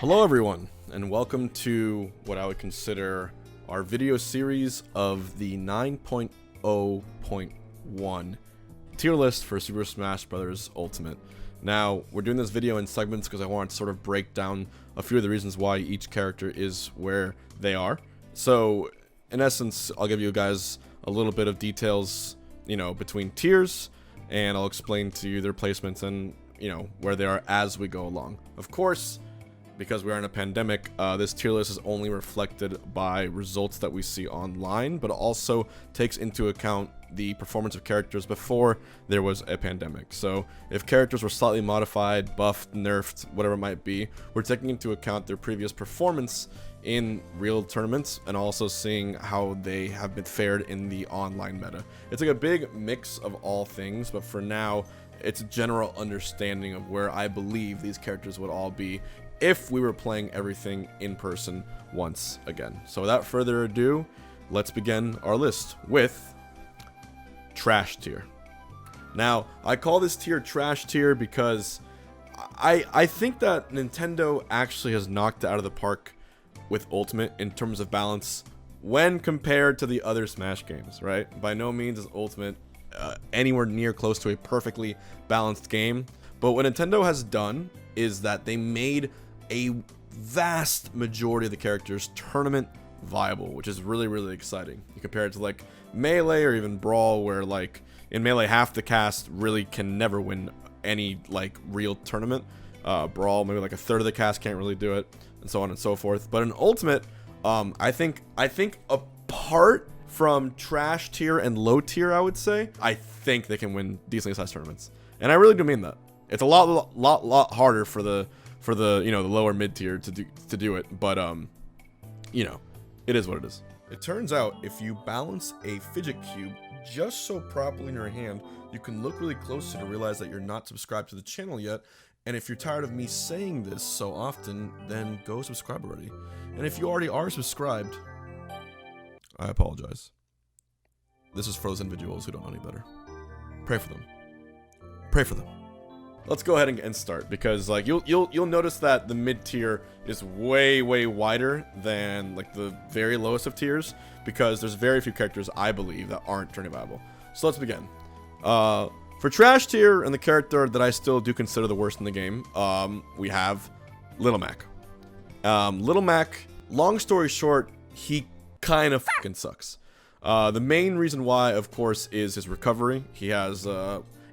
Hello everyone, and welcome to what I would consider our video series of the 9.0.1 tier list for Super Smash Bros. Ultimate. Now, we're doing this video in segments because I want to sort of break down a few of the reasons why each character is where they are. So, in essence, I'll give you guys a little bit of details, between tiers, and I'll explain to you their placements and, where they are as we go along. Of course, because we are in a pandemic, this tier list is only reflected by results that we see online, but also takes into account the performance of characters before there was a pandemic. So if characters were slightly modified, buffed, nerfed, whatever it might be, we're taking into account their previous performance in real tournaments and also seeing how they have been fared in the online meta. It's like a big mix of all things, but for now, it's a general understanding of where I believe these characters would all be if we were playing everything in person once again. So without further ado, let's begin our list with Trash Tier. Now, I call this tier Trash Tier because I think that Nintendo actually has knocked it out of the park with Ultimate in terms of balance when compared to the other Smash games, right? By no means is Ultimate anywhere near close to a perfectly balanced game, but what Nintendo has done is that they made a vast majority of the characters tournament viable, which is really exciting. You compare it to like Melee or even Brawl, where like in Melee half the cast really can never win any like real tournament. Brawl, maybe like a third of the cast can't really do it, and so on and so forth. But in Ultimate, I think apart from Trash Tier and Low Tier, I would say, I think they can win decently sized tournaments, and I really do mean that. It's a lot harder for the the lower mid tier to do it, but it is what it is. It turns out if you balance a fidget cube just so properly in your hand, you can look really closely to realize that you're not subscribed to the channel yet. And if you're tired of me saying this so often, then go subscribe already. And if you already are subscribed, I apologize. This is for those individuals who don't know any better. Pray for them. Pray for them. Let's go ahead and start, because like you'll notice that the mid tier is way wider than like the very lowest of tiers, because there's very few characters I believe that aren't tourney viable. So let's begin. For Trash Tier, and the character that I still do consider the worst in the game, we have Little Mac. Little Mac, long story short, he kind of fucking sucks. The main reason why, of course, is his recovery. He has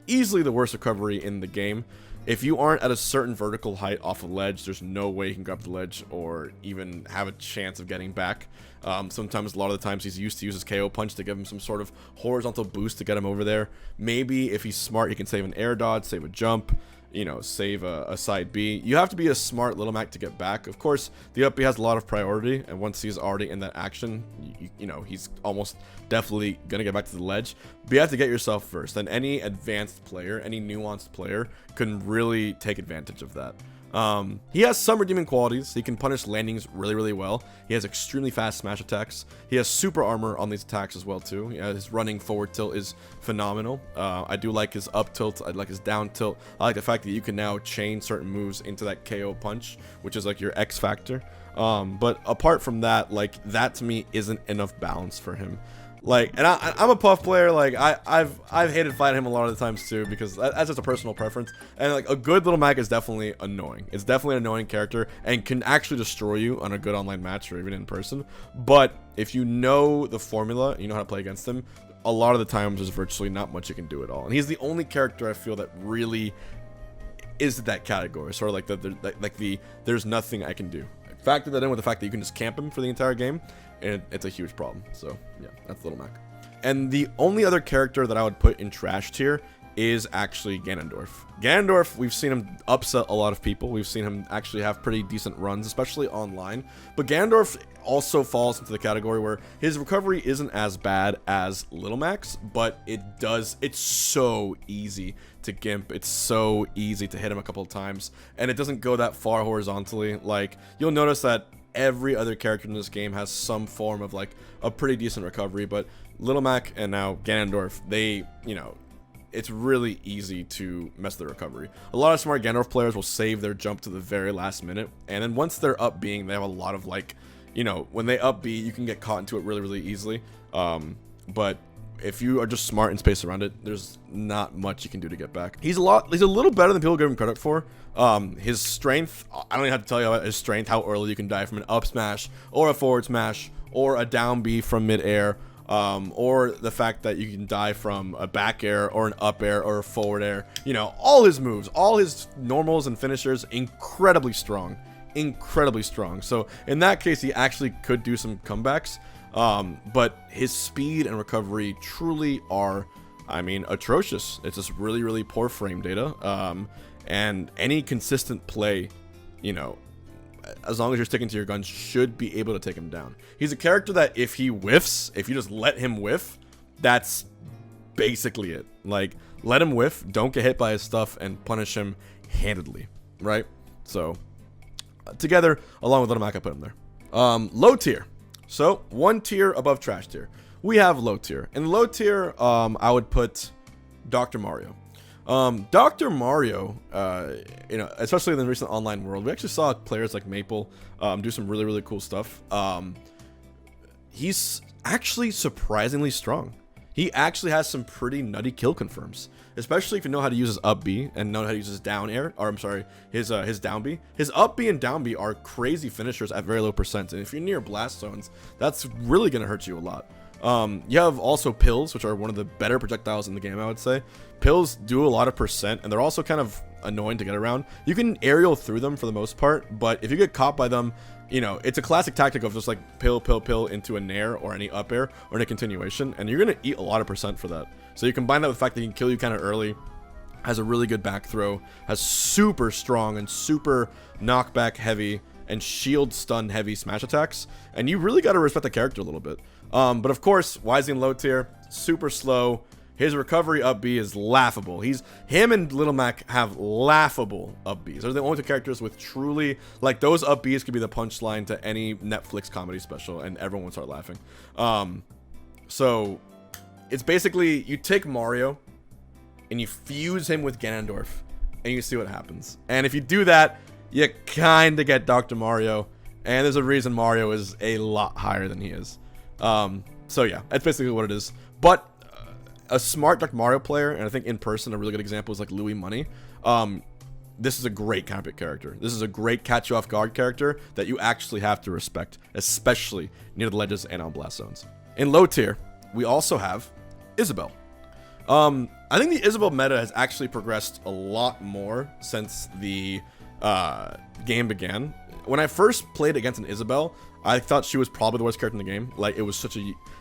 easily the worst recovery in the game. If you aren't at a certain vertical height off a ledge, there's no way you can grab the ledge or even have a chance of getting back. Sometimes, a lot of the times, he's used to use his KO punch to give him some sort of horizontal boost to get him over there. Maybe if he's smart, he can save an air dodge, save a jump, save a side B. You have to be a smart Little Mac to get back. Of course, the up B has a lot of priority, and once he's already in that action, he's almost definitely gonna get back to the ledge. But you have to get yourself first, and any advanced player, any nuanced player can really take advantage of that. He has some redeeming qualities. He can punish landings really well. He has extremely fast smash attacks. He has super armor on these attacks as well too. His running forward tilt is phenomenal. I do like his up tilt. I like his down tilt. I like the fact that you can now chain certain moves into that KO punch, which is like your X factor. But apart from that, like, that to me isn't enough balance for him. Like, and I'm a Puff player. Like, I've hated fighting him a lot of the times too, because that's just a personal preference. And like, a good Little Mac is definitely annoying. It's definitely an annoying character and can actually destroy you on a good online match or even in person. But if you know the formula, you know how to play against him, a lot of the times there's virtually not much you can do at all. And he's the only character I feel that really is that category, sort of like there's nothing I can do. Factor that in with the fact that you can just camp him for the entire game, and it's a huge problem. So yeah, that's Little Mac. And the only other character that I would put in Trash Tier is actually Ganondorf. Ganondorf, we've seen him upset a lot of people. We've seen him actually have pretty decent runs, especially online. But Ganondorf also falls into the category where his recovery isn't as bad as Little Mac's, but it's so easy to gimp. It's so easy to hit him a couple of times, and it doesn't go that far horizontally. Like, you'll notice that every other character in this game has some form of like a pretty decent recovery, but Little Mac and now Ganondorf, they, it's really easy to mess the recovery. A lot of smart Ganondorf players will save their jump to the very last minute, and then once they're up being, they have a lot of like, you know, when they up B, you can get caught into it really, really easily. But if you are just smart and space around it, there's not much you can do to get back. He's a little better than people give him credit for. His strength, I don't even have to tell you about his strength, how early you can die from an up smash or a forward smash or a down B from mid-air, or the fact that you can die from a back air or an up air or a forward air. You know, all his moves, all his normals and finishers, incredibly strong. Incredibly strong. So in that case, he actually could do some comebacks. But his speed and recovery truly are, I mean, atrocious. It's just really, really poor frame data. And any consistent play, you know, as long as you're sticking to your guns, should be able to take him down. He's a character that if he whiffs, if you just let him whiff, that's basically it. Like, let him whiff, don't get hit by his stuff, and punish him handedly, right? So, together, along with Little Mac, I put him there. Low tier. So, one tier above trash tier. We have low tier. In low tier, I would put Dr. Mario. Dr. Mario, you know, especially in the recent online world, we actually saw players like Maple do some really, really cool stuff. He's actually surprisingly strong. He actually has some pretty nutty kill confirms, especially if you know how to use his up B and know how to use his down air, or I'm sorry, his down B. His up B and down B are crazy finishers at very low percent, and if you're near blast zones, that's really gonna hurt you a lot. You have also pills, which are one of the better projectiles in the game, I would say. Pills do a lot of percent, and they're also kind of annoying to get around. You can aerial through them for the most part, but if you get caught by them, you know, it's a classic tactic of just like pill into a nair or any up air or any continuation, and you're going to eat a lot of percent for that. So you combine that with the fact that he can kill you kind of early, has a really good back throw, has super strong and super knockback heavy and shield stun heavy smash attacks, and you really got to respect the character a little bit. But of course, why is he in low tier? Super slow. His recovery up B is laughable. Him and Little Mac have laughable up Bs. They're the only two characters with truly, like, those up Bs could be the punchline to any Netflix comedy special, and everyone would start laughing. So it's basically, you take Mario and you fuse him with Ganondorf and you see what happens. And if you do that, you kind of get Dr. Mario, and there's a reason Mario is a lot higher than he is. So yeah, that's basically what it is. But a smart Dr. Mario player, and I think in person a really good example is like Louis Money. This is a great counterpick character. This is a great catch you off guard character that you actually have to respect, especially near the ledges and on blast zones. In low tier, we also have Isabelle. I think the Isabelle meta has actually progressed a lot more since the game began. When I first played against an Isabelle, I thought she was probably the worst character in the game. Like, it was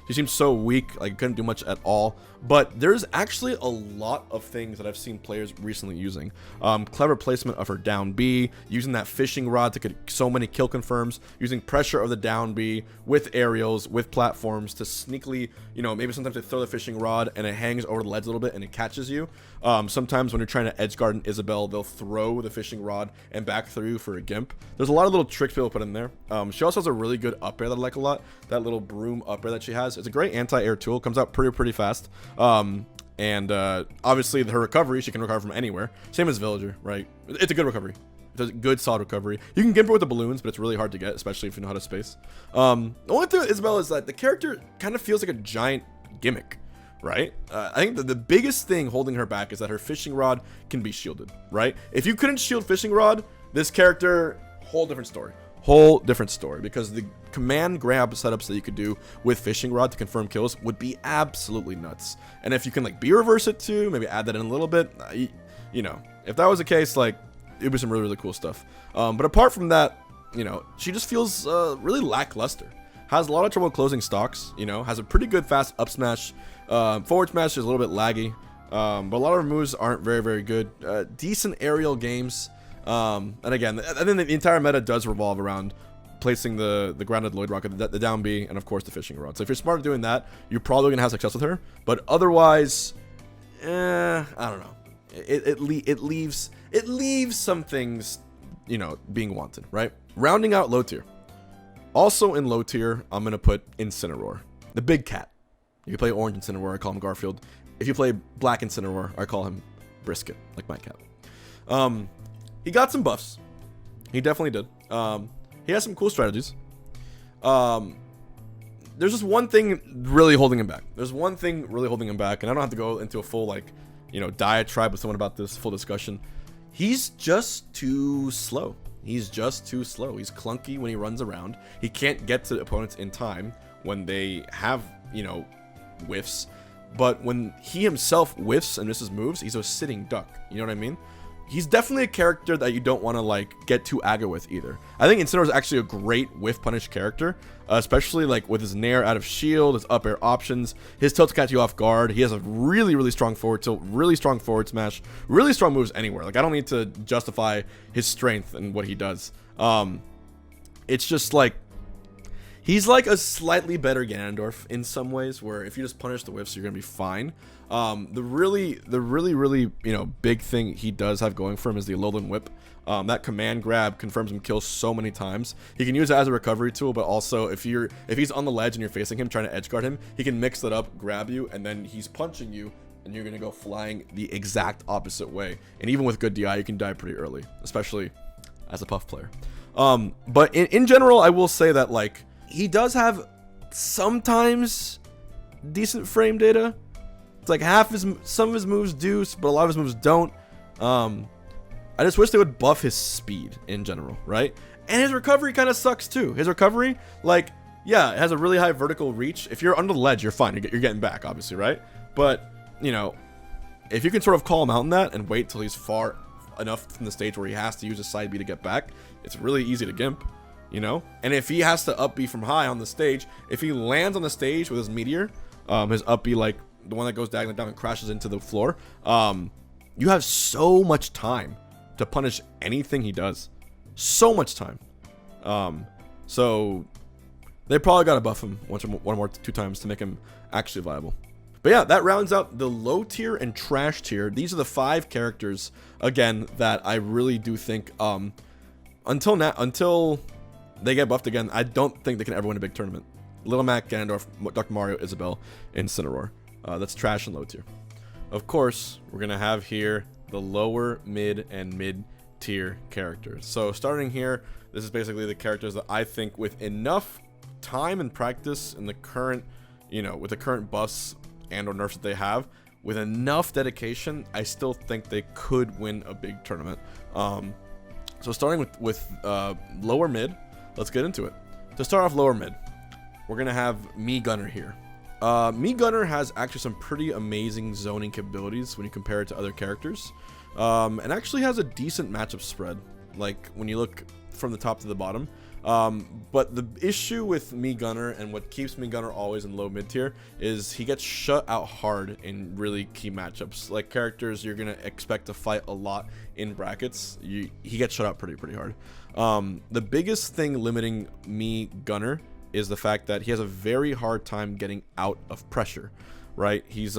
she seemed so weak, like, couldn't do much at all. But there's actually a lot of things that I've seen players recently using. Clever placement of her down B, using that fishing rod to get so many kill confirms, using pressure of the down B with aerials, with platforms to sneakily, you know, maybe sometimes they throw the fishing rod and it hangs over the ledge a little bit and it catches you. Sometimes when you're trying to edge guard an Isabelle, they'll throw the fishing rod and back through for a gimp. There's a lot of little tricks people put in there. She also has a really good up air that I like a lot. That little broom up air that she has. It's a great anti-air tool. Comes out pretty fast. Obviously her recovery, she can recover from anywhere. Same as Villager, right? It's a good recovery. It's a good solid recovery. You can gimp her with the balloons, but it's really hard to get, especially if you know how to space. The only thing with Isabelle is that the character kind of feels like a giant gimmick, right? I think the biggest thing holding her back is that her fishing rod can be shielded, right? If you couldn't shield fishing rod, this character, whole different story. Whole different story, because the command grab setups that you could do with fishing rod to confirm kills would be absolutely nuts. And if you can like B reverse it too, maybe add that in a little bit, you know, if that was the case, like, it would be some really, really cool stuff. But apart from that, you know, she just feels really lackluster. Has a lot of trouble closing stocks, you know, has a pretty good fast up smash. Forward smash is a little bit laggy, but a lot of her moves aren't very, very good. Decent aerial games. And again, I think the entire meta does revolve around placing the grounded Lloyd Rocket, the down B, and of course the fishing rod. So if you're smart at doing that, you're probably gonna have success with her. But otherwise, I don't know. It leaves some things, you know, being wanted, right? Rounding out low tier. Also in low tier, I'm gonna put Incineroar, the big cat. You can play Orange Incineroar. I call him Garfield. If you play Black Incineroar, I call him Brisket, like my cat. He got some buffs. He definitely did. He has some cool strategies. There's just one thing really holding him back. There's one thing really holding him back, and I don't have to go into a full, like, you know, diatribe with someone about this, full discussion. He's just too slow. He's just too slow. He's clunky when he runs around. He can't get to the opponents in time when they have, you know, whiffs. But when he himself whiffs and misses moves, he's a sitting duck. You know what I mean? He's definitely a character that you don't want to, like, get too aggro with either. I think Incineroar is actually a great whiff punish character, especially, like, with his nair out of shield, his up air options, his tilt to catch you off guard. He has a really, really strong forward tilt, really strong forward smash, really strong moves anywhere. Like, I don't need to justify his strength and what he does. It's just, like, he's like a slightly better Ganondorf in some ways, where if you just punish the whiffs, you're going to be fine. The really, you know, big thing he does have going for him is the Alolan Whip. That command grab confirms him kills so many times. He can use it as a recovery tool, but also if he's on the ledge and you're facing him trying to edge guard him, he can mix that up, grab you, and then he's punching you, and you're gonna go flying the exact opposite way. And even with good DI, you can die pretty early, especially as a Puff player. But in general, I will say that, like, he does have sometimes decent frame data. It's like some of his moves do, but a lot of his moves don't. I just wish they would buff his speed in general, right? And his recovery kind of sucks too. His recovery, like, yeah, it has a really high vertical reach. If you're under the ledge, you're fine. You're getting back, obviously, right? But, you know, if you can sort of call him out in that and wait till he's far enough from the stage where he has to use his side B to get back, it's really easy to gimp, you know? And if he has to up B from high on the stage, if he lands on the stage with his meteor, his up B, like, the one that goes diagonally down and crashes into the floor, you have so much time to punish anything he does. So much time. So they probably got to buff him one more two times to make him actually viable. But yeah, that rounds out the low tier and trash tier. These are the 5 characters, again, that I really do think, until they get buffed again, I don't think they can ever win a big tournament. Little Mac, Ganondorf, Dr. Mario, Isabelle, Incineroar. That's trash and low tier. Of course, we're going to have here the lower, mid, and mid-tier characters. So starting here, this is basically the characters that I think with enough time and practice in the current, you know, with the current buffs and or nerfs that they have, with enough dedication, I still think they could win a big tournament. So starting with lower mid, let's get into it. To start off lower mid, we're going to have Mii Gunner here. Mii Gunner has actually some pretty amazing zoning capabilities when you compare it to other characters, and actually has a decent matchup spread, like when you look from the top to the bottom. But the issue with Mii Gunner and what keeps Mii Gunner always in low mid tier is he gets shut out hard in really key matchups. Like characters you're gonna expect to fight a lot in brackets, he gets shut out pretty hard. The biggest thing limiting Mii Gunner is the fact that he has a very hard time getting out of pressure, right? He's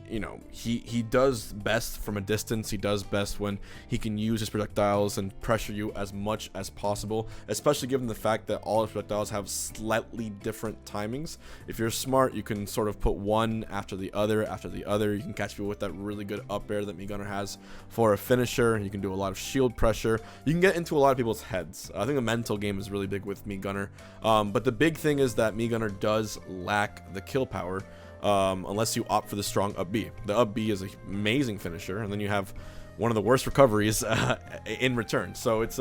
you know, he does best from a distance. He does best when he can use his projectiles and pressure you as much as possible, especially given the fact that all his projectiles have slightly different timings. If you're smart, you can sort of put one after the other. You can catch people with that really good up air that Mii Gunner has for a finisher. You can do a lot of shield pressure. You can get into a lot of people's heads. I think the mental game is really big with Mii Gunner. But the big thing is that Mii Gunner does lack the kill power. Unless you opt for the strong up B. The up B is an amazing finisher, and then you have one of the worst recoveries in return. So it's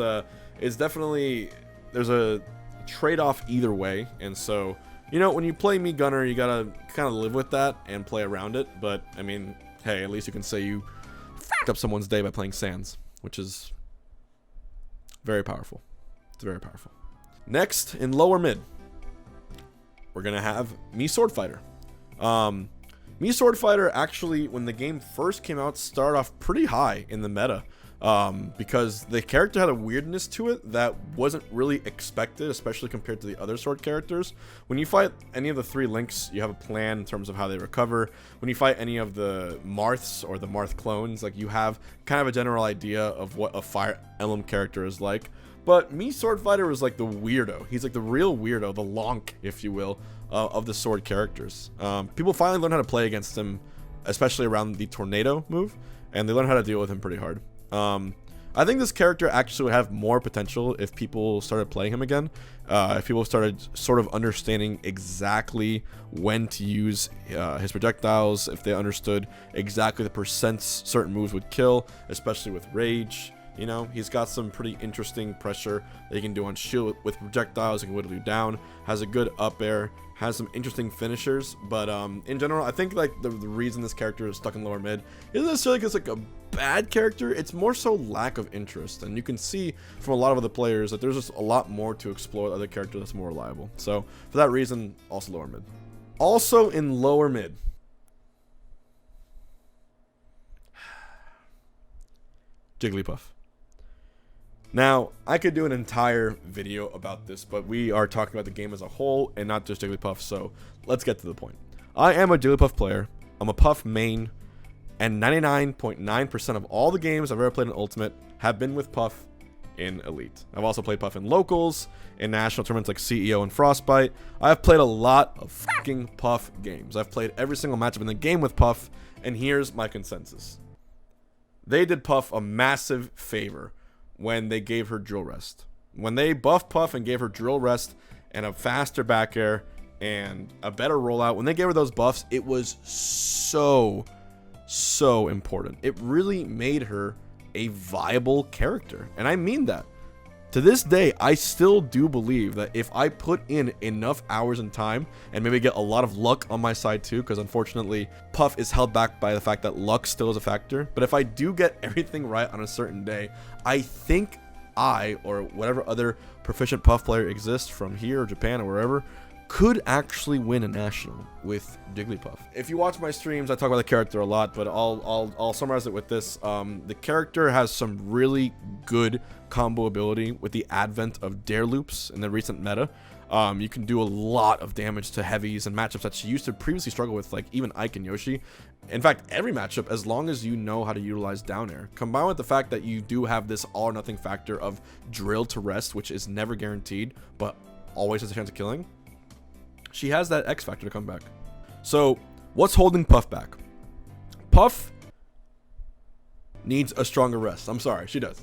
definitely, there's a trade-off either way. And so, you know, when you play Mii Gunner, you gotta kind of live with that and play around it. But I mean, hey, at least you can say you fucked up someone's day by playing Sans, which is very powerful. It's very powerful. Next, in lower mid, we're gonna have Mii Swordfighter. Mii Swordfighter actually, when the game first came out, started off pretty high in the meta, because the character had a weirdness to it that wasn't really expected, especially compared to the other sword characters. When you fight any of the 3 links, you have a plan in terms of how they recover. When you fight any of the Marths or the Marth clones, like, you have kind of a general idea of what a Fire Emblem character is like. But Mii Swordfighter was like the weirdo. He's like the real weirdo, the lonk, if you will, of the sword characters. People finally learned how to play against him especially around the tornado move, and they learn how to deal with him pretty hard. I think this character actually would have more potential if people started playing him again. If people started sort of understanding exactly when to use his projectiles, if they understood exactly the percents certain moves would kill, especially with Rage. You know, he's got some pretty interesting pressure that he can do on shield with projectiles. He can whittle you down, has a good up air, has some interesting finishers. But in general, I think like the reason this character is stuck in lower mid isn't necessarily because like a bad character. It's more so lack of interest, and you can see from a lot of other players that there's just a lot more to explore with other characters that's more reliable. So for that reason, also lower mid. Also in lower mid, Jigglypuff. Now, I could do an entire video about this, but we are talking about the game as a whole and not just Jigglypuff, so let's get to the point. I am a Jigglypuff player. I'm a Puff main, and 99.9% of all the games I've ever played in Ultimate have been with Puff in Elite. I've also played Puff in locals, in national tournaments like CEO and Frostbite. I've played a lot of fucking Puff games. I've played every single matchup in the game with Puff, and here's my consensus. They did Puff a massive favor when they gave her drill rest. When they buffed Puff and gave her drill rest and a faster back air and a better rollout, when they gave her those buffs, it was so important. It really made her a viable character, and I mean that. To this day, I still do believe that if I put in enough hours and time and maybe get a lot of luck on my side too, because unfortunately Puff is held back by the fact that luck still is a factor, but if I do get everything right on a certain day, I think I, or whatever other proficient Puff player exists from here or Japan or wherever, could actually win a national with Jigglypuff. If you watch my streams, I talk about the character a lot, but I'll summarize it with this. The character has some really good combo ability with the advent of Dare Loops in the recent meta. You can do a lot of damage to heavies and matchups that she used to previously struggle with, like even Ike and Yoshi. In fact, every matchup, as long as you know how to utilize down air. Combined with the fact that you do have this all or nothing factor of drill to rest, which is never guaranteed, but always has a chance of killing. She has that X factor to come back. So what's holding Puff back? Puff needs a stronger rest. I'm sorry, she does.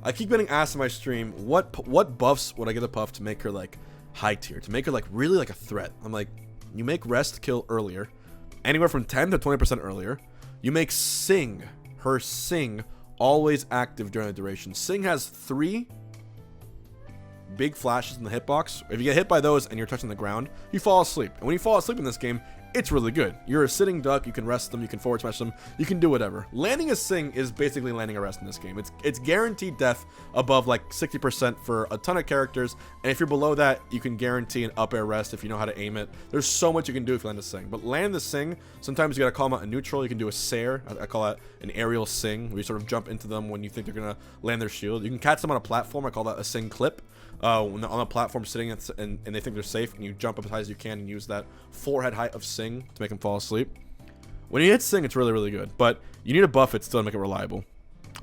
I keep getting asked in my stream, what buffs would I give to Puff to make her like high tier, to make her like really like a threat? I'm like, you make rest kill earlier, anywhere from 10 to 20% earlier. You make her sing always active during the duration. Sing has 3 big flashes in the hitbox. If you get hit by those and you're touching the ground, you fall asleep. And when you fall asleep in this game, it's really good. You're a sitting duck, you can rest them, you can forward smash them, you can do whatever. Landing a sing is basically landing a rest in this game. It's guaranteed death above like 60% for a ton of characters, and if you're below that, you can guarantee an up air rest if you know how to aim it. There's so much you can do if you land a sing. But land the sing, sometimes you gotta call them out a neutral. You can do a Sair, I call that an aerial sing, where you sort of jump into them when you think they're gonna land their shield. You can catch them on a platform, I call that a sing clip. When they're on a platform sitting and they think they're safe, and you jump up as high as you can and use that forehead height of Sing to make them fall asleep. When you hit Sing, it's really good, but you need to buff it still to make it reliable.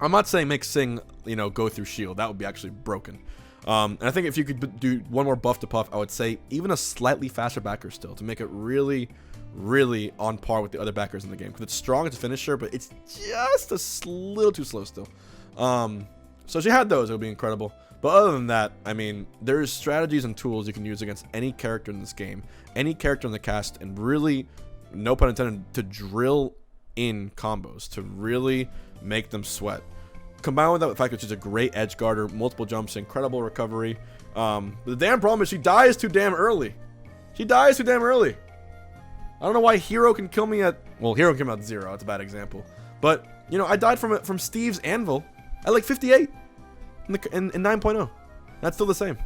I'm not saying make Sing, you know, go through shield. That would be actually broken. And I think if you could do one more buff to Puff, I would say even a slightly faster backer still to make it really on par with the other backers in the game, because it's strong, it's a finisher, but it's just a little too slow still. So if she had those, it would be incredible. But other than that, I mean, there's strategies and tools you can use against any character in this game, any character in the cast, and really, no pun intended, to drill in combos, to really make them sweat. Combined with that, the fact that she's a great edge guarder, multiple jumps, incredible recovery. The damn problem is she dies too damn early. I don't know why Hero can kill me at, well, Hero can kill me at 0. That's a bad example. But, you know, I died from Steve's Anvil at like 58. In 9.0, that's still the same.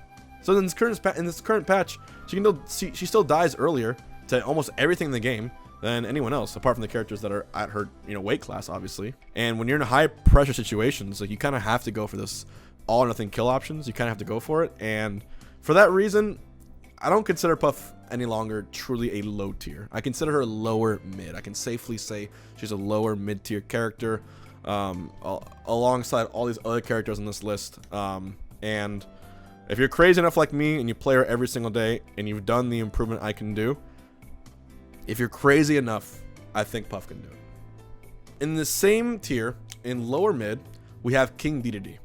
So in this current patch, she still dies earlier to almost everything in the game than anyone else, apart from the characters that are at her, you know, weight class, obviously. And when you're in high pressure situations, like, you kind of have to go for this all or nothing kill options. You kind of have to go for it, and for that reason, I don't consider Puff any longer truly a low tier. I consider her lower mid. I can safely say she's a lower mid tier character. Alongside all these other characters on this list. And if you're crazy enough like me and you play her every single day and you've done the improvement I can do, if you're crazy enough I think Puff can do it. In the same tier, in lower mid, we have King Dedede.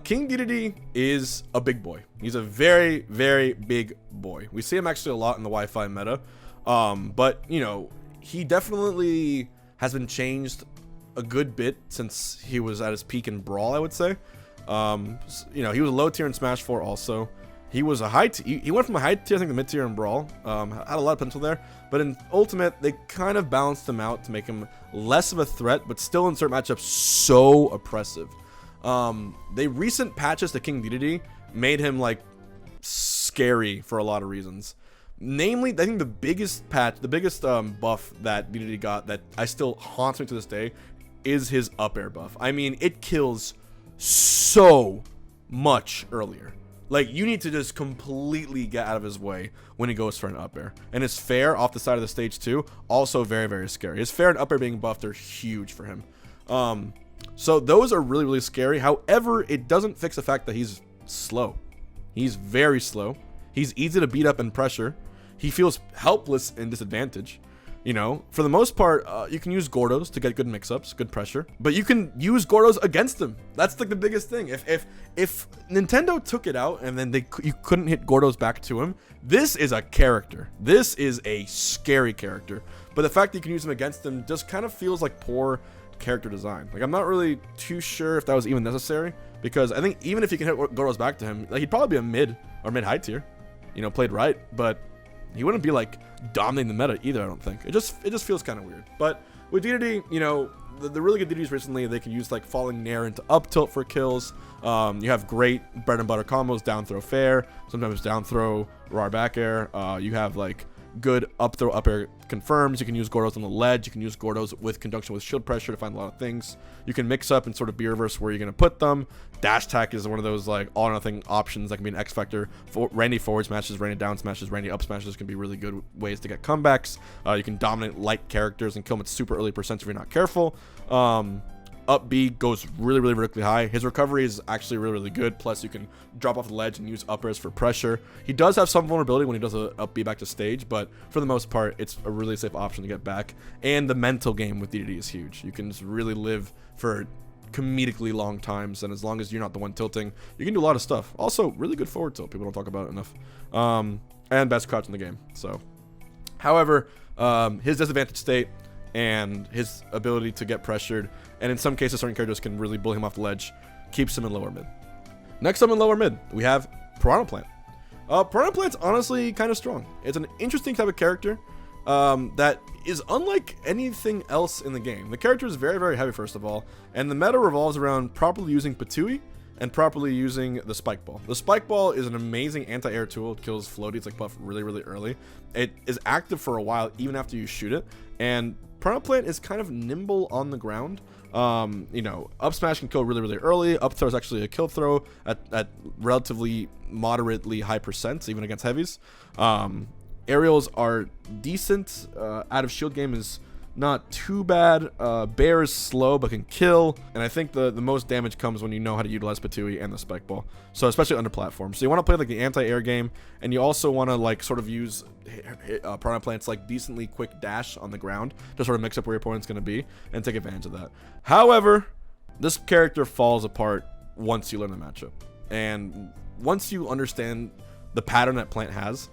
King Dedede is a big boy. He's a very, very big boy. We see him actually a lot in the Wi-Fi meta. But, you know, he definitely has been changed a good bit since he was at his peak in Brawl, I would say. You know, he was a low tier in Smash 4 also. He was a high tier. He went from a high tier, I think, to mid tier in Brawl. Had a lot of potential there. But in Ultimate, they kind of balanced him out to make him less of a threat, but still in certain matchups so oppressive. The recent patches to King Dedede made him like scary for a lot of reasons. Namely, I think the biggest patch, the biggest buff that Dedede got that I still haunts me to this day is his up air buff. I mean, it kills so much earlier. Like, you need to just completely get out of his way when he goes for an up air. And his fair off the side of the stage too, also very, very scary. His fair and up air being buffed are huge for him. So those are really, really scary. However, it doesn't fix the fact that he's slow. He's very slow. He's easy to beat up and pressure. He feels helpless in disadvantage. You know, for the most part, you can use Gordos to get good mix-ups, good pressure, but you can use Gordos against them. That's like the biggest thing. If Nintendo took it out and then you couldn't hit Gordos back to him, this is a character. This is a scary character. But the fact that you can use him against them just kind of feels like poor character design. Like, I'm not really too sure if that was even necessary, because I think even if you can hit Gordos back to him, like, he'd probably be a mid or mid-high tier, you know, played right, but he wouldn't be like dominating the meta either, I don't think. It just feels kind of weird. But with Dedede, you know, the really good Dededes recently, they can use like falling nair into up tilt for kills. You have great bread and butter combos, down throw fair, sometimes down throw raw back air. You have like good up throw up air confirms. You can use Gordos on the ledge. You can use Gordos with conjunction with shield pressure to find a lot of things. You can mix up and sort of be reverse where you're going to put them. Dash attack is one of those like all or nothing options that can be an X factor. For Randy forward smashes, Randy down smashes, Randy up smashes can be really good ways to get comebacks. You can dominate light characters and kill them at super early percents if you're not careful. Up B goes really, really vertically high. His recovery is actually really, really good. Plus, you can drop off the ledge and use up airs for pressure. He does have some vulnerability when he does a up B back to stage, but for the most part, it's a really safe option to get back. And the mental game with Dedede is huge. You can just really live for comedically long times, and as long as you're not the one tilting, you can do a lot of stuff. Also, really good forward tilt. People don't talk about it enough. And best crouch in the game. So, however, his disadvantage state and his ability to get pressured, and in some cases certain characters can really bully him off the ledge, keeps him in lower mid. Next up in lower mid, we have Piranha Plant. Piranha Plant's honestly kind of strong. It's an interesting type of character that is unlike anything else in the game. The character is very, very heavy, first of all, and the meta revolves around properly using Patui and properly using the Spike Ball. The Spike Ball is an amazing anti-air tool. It kills floaties like Puff really, really early. It is active for a while, even after you shoot it, and Piranha Plant is kind of nimble on the ground. You know, up smash can kill really, really early. Up throw is actually a kill throw at relatively moderately high percents, even against heavies. Aerials are decent. Out of shield game is not too bad. Bear is slow but can kill, and I think the most damage comes when you know how to utilize Patui and the Spike Ball, so especially under platform. So you want to play like the anti-air game, and you also want to like sort of use Piranha Plant's like decently quick dash on the ground to sort of mix up where your opponent's going to be and take advantage of that. However, this character falls apart once you learn the matchup, and once you understand the pattern that Plant has,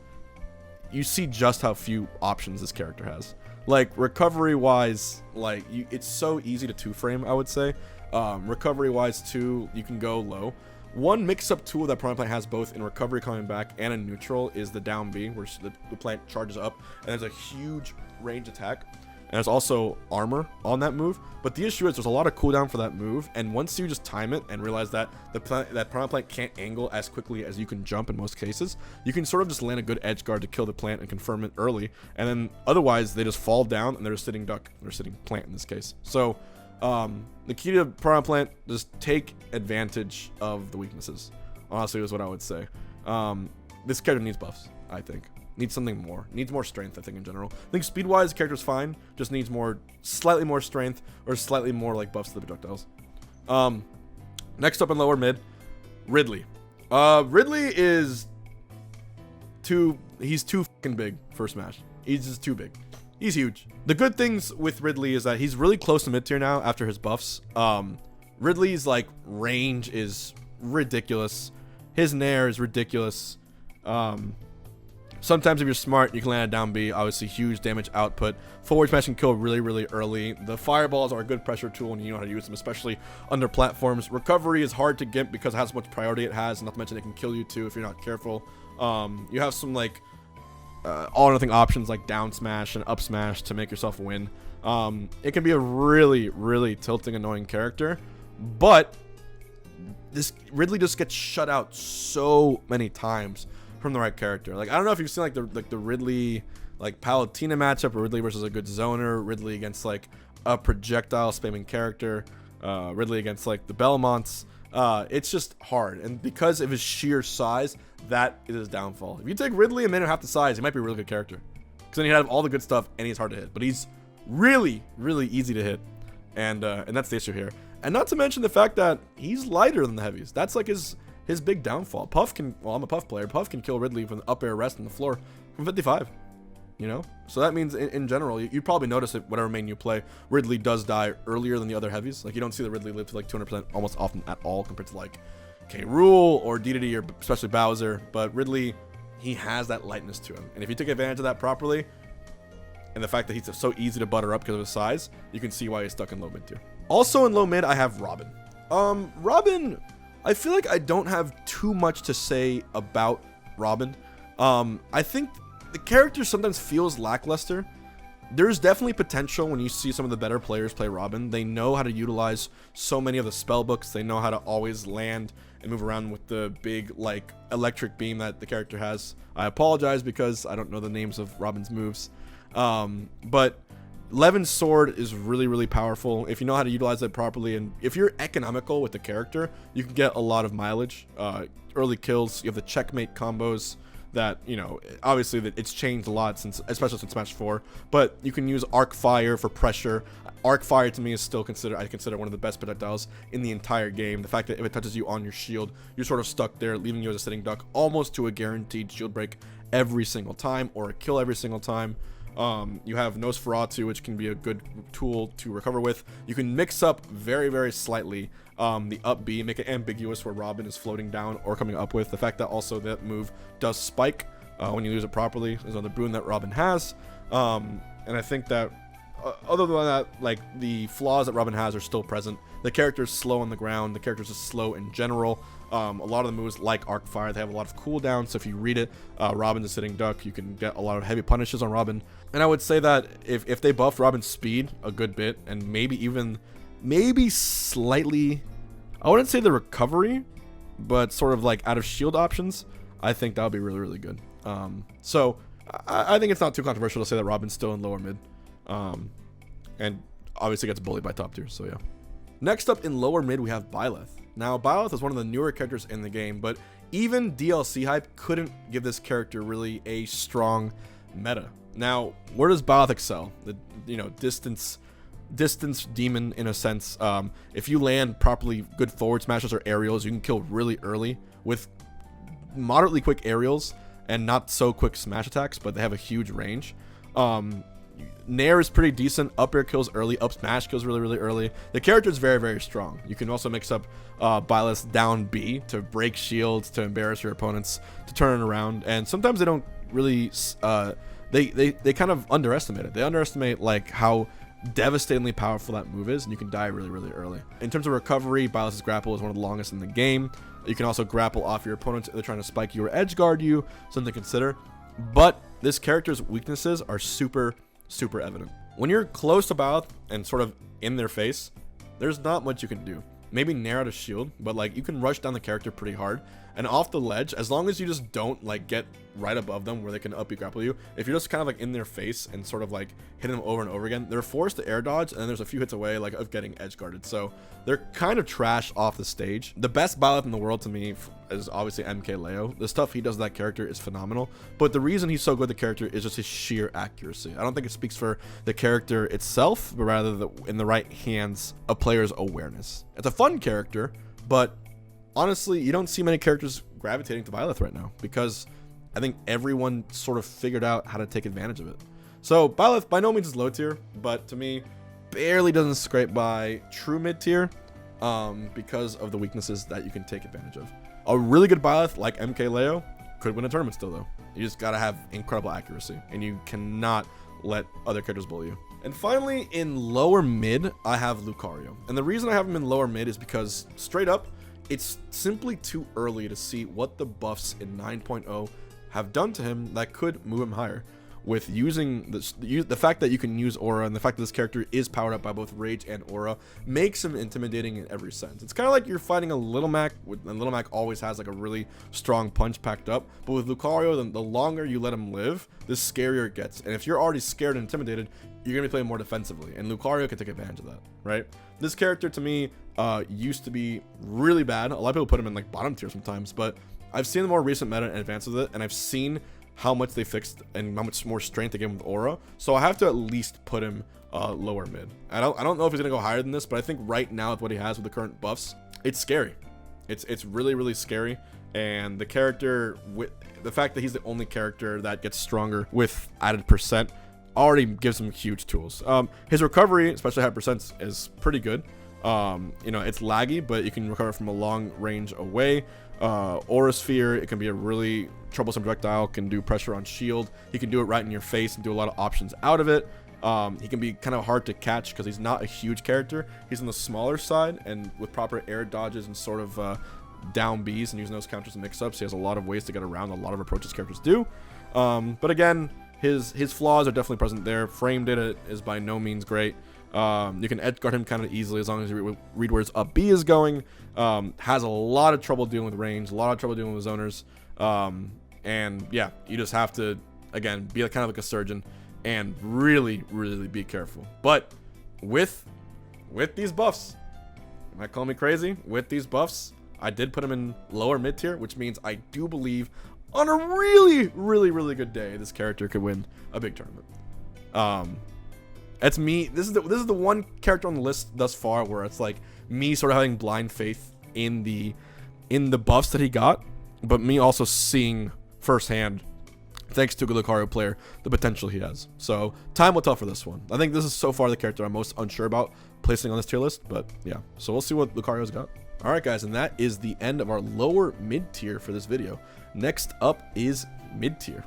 you see just how few options this character has. Like, recovery wise, like, it's so easy to two frame, I would say. Recovery wise too, you can go low. One mix-up tool that Piranha Plant has both in recovery coming back and in neutral is the down B, where the plant charges up, and there's a huge range attack. And there's also armor on that move, but the issue is there's a lot of cooldown for that move, and once you just time it and realize that that Piranha Plant can't angle as quickly as you can jump in most cases, you can sort of just land a good edge guard to kill the plant and confirm it early, and then otherwise they just fall down and they're just sitting duck, they're sitting plant in this case. So the key to Piranha Plant, just take advantage of the weaknesses, honestly, is what I would say. This character needs buffs, I think. Needs something more. Needs more strength, I think, in general. I think speed-wise, the character's fine. Just needs slightly more strength, or slightly more, like, buffs to the projectiles. Next up in lower mid, Ridley. Ridley is he's too fucking big for Smash. He's just too big. he's huge. The good things with Ridley is that he's really close to mid tier now after his buffs. Ridley's like range is ridiculous. His nair is ridiculous. Sometimes if you're smart, you can land a down B. Obviously, huge damage output. Forward smash can kill really, really early. The fireballs are a good pressure tool, and you know how to use them, especially under platforms. Recovery is hard to get because of how much priority it has, not to mention it can kill you too if you're not careful. You have some like all or nothing options like down smash and up smash to make yourself win. It can be a really, really tilting, annoying character, but this Ridley just gets shut out so many times from the right character. Like, I don't know if you've seen like the Ridley like Palutena matchup, or Ridley versus a good zoner, Ridley against like a projectile spamming character, Ridley against like the Belmonts. It's just hard, and because of his sheer size, that is his downfall. If you take Ridley and made him half the size, he might be a really good character, because then you have all the good stuff and he's hard to hit, but he's really, really easy to hit, and that's the issue here. And not to mention the fact that he's lighter than the heavies. That's like his big downfall. Puff can, well, I'm a Puff player. Puff can kill Ridley from the up air rest on the floor from 55. You know? So that means in general, you probably notice it whatever main you play, Ridley does die earlier than the other heavies. Like, you don't see the Ridley live to like 200% almost often at all compared to like K. Rool or Dedede or especially Bowser. But Ridley, he has that lightness to him. And if you take advantage of that properly, and the fact that he's so easy to butter up because of his size, you can see why he's stuck in low mid tier. Also in low mid, I have Robin. Robin, I feel like I don't have too much to say about Robin. I think the character sometimes feels lackluster. There's definitely potential when you see some of the better players play Robin. They know how to utilize so many of the spell books. They know how to always land and move around with the big like electric beam that the character has. I apologize because I don't know the names of Robin's moves. But Levin's sword is really, really powerful if you know how to utilize it properly, and if you're economical with the character, you can get a lot of mileage. Early kills, you have the checkmate combos that, you know, obviously that it's changed a lot since, especially since Smash 4, but you can use arc fire for pressure. Arc fire to me is still I consider one of the best projectiles in the entire game. The fact that if it touches you on your shield, you're sort of stuck there, leaving you as a sitting duck, almost to a guaranteed shield break every single time, or a kill every single time. You have Nosferatu, which can be a good tool to recover with. You can mix up very, very slightly the up B, make it ambiguous where Robin is floating down or coming up with. The fact that also that move does spike when you use it properly is another boon that Robin has. And I think that other than that, like, the flaws that Robin has are still present. The character is slow on the ground. The character is just slow in general. A lot of the moves, like Arc Fire, they have a lot of cooldown. So if you read it, Robin's a sitting duck. You can get a lot of heavy punishes on Robin. And I would say that if they buffed Robin's speed a good bit, and maybe slightly, I wouldn't say the recovery, but sort of like out of shield options, I think that would be really, really good. So I think it's not too controversial to say that Robin's still in lower mid. And obviously gets bullied by top tier, so yeah. Next up in lower mid, we have Byleth. Now, Byleth is one of the newer characters in the game, but even DLC hype couldn't give this character really a strong meta. Now, where does Byleth excel? The, you know, distance demon in a sense. If you land properly good forward smashes or aerials, you can kill really early with moderately quick aerials and not so quick smash attacks, but they have a huge range. Nair is pretty decent. Up air kills early. Up smash kills really, really early. The character is very, very strong. You can also mix up Byleth's down B to break shields, to embarrass your opponents, to turn it around. And sometimes they don't really, they kind of underestimate it. They underestimate like how devastatingly powerful that move is, and you can die really, really early. In terms of recovery, Byleth's grapple is one of the longest in the game. You can also grapple off your opponents if they're trying to spike you or edge guard you, something to consider. But this character's weaknesses are super evident. When you're close to Byleth and sort of in their face, there's not much you can do. Maybe nair out a shield, but like you can rush down the character pretty hard. And off the ledge, as long as you just don't like get right above them where they can up B grapple you, if you're just kind of like in their face and sort of like hitting them over and over again, they're forced to air dodge, and then there's a few hits away like of getting edge guarded. So they're kind of trash off the stage. The best Byleth in the world to me is obviously MK Leo. The stuff he does with that character is phenomenal, but the reason he's so good the character is just his sheer accuracy. I don't think it speaks for the character itself, but rather in the right hands, a player's awareness. It's a fun character, but honestly, you don't see many characters gravitating to Byleth right now because I think everyone sort of figured out how to take advantage of it. So Byleth by no means is low tier, but to me, barely doesn't scrape by true mid tier because of the weaknesses that you can take advantage of. A really good Byleth like MKLeo could win a tournament still though. You just gotta have incredible accuracy, and you cannot let other characters bully you. And finally, in lower mid, I have Lucario. And the reason I have him in lower mid is because, straight up, it's simply too early to see what the buffs in 9.0 have done to him that could move him higher. With using the fact that you can use Aura, and the fact that this character is powered up by both Rage and Aura, makes him intimidating in every sense. It's kind of like you're fighting a Little Mac, and Little Mac always has like a really strong punch packed up. But with Lucario, the longer you let him live, the scarier it gets. And if you're already scared and intimidated, you're gonna be playing more defensively, and Lucario can take advantage of that, right? This character to me used to be really bad. A lot of people put him in like bottom tier sometimes, but I've seen the more recent meta and advance with it, and I've seen how much they fixed and how much more strength they gave him with Aura. So I have to at least put him lower mid. I don't know if he's gonna go higher than this, but I think right now with what he has with the current buffs, it's scary. It's really, really scary. And the character, with the fact that he's the only character that gets stronger with added percent, already gives him huge tools. His recovery, especially high percents, is pretty good. You know, it's laggy, but you can recover from a long range away. Aura Sphere, it can be a really troublesome projectile, can do pressure on shield. He can do it right in your face and do a lot of options out of it. He can be kind of hard to catch because he's not a huge character. He's on the smaller side, and with proper air dodges and sort of down Bs and using those counters and mix-ups, he has a lot of ways to get around a lot of approaches characters do. But again, his flaws are definitely present there. Frame data is by no means great. You can edge guard him kind of easily as long as you read where his up B is going. Has a lot of trouble dealing with range, a lot of trouble dealing with zoners. And yeah, you just have to, again, be kind of like a surgeon and really, really be careful. But with these buffs, you might call me crazy, with these buffs, I did put him in lower mid tier, which means I do believe on a really, really, really good day, this character could win a big tournament. It's me. This is the one character on the list thus far where it's like me sort of having blind faith in the buffs that he got, but me also seeing firsthand, thanks to a good Lucario player, the potential he has. So time will tell for this one. I think this is so far the character I'm most unsure about placing on this tier list, but yeah. So we'll see what Lucario's got. All right, guys, and that is the end of our lower mid tier for this video. Next up is mid tier.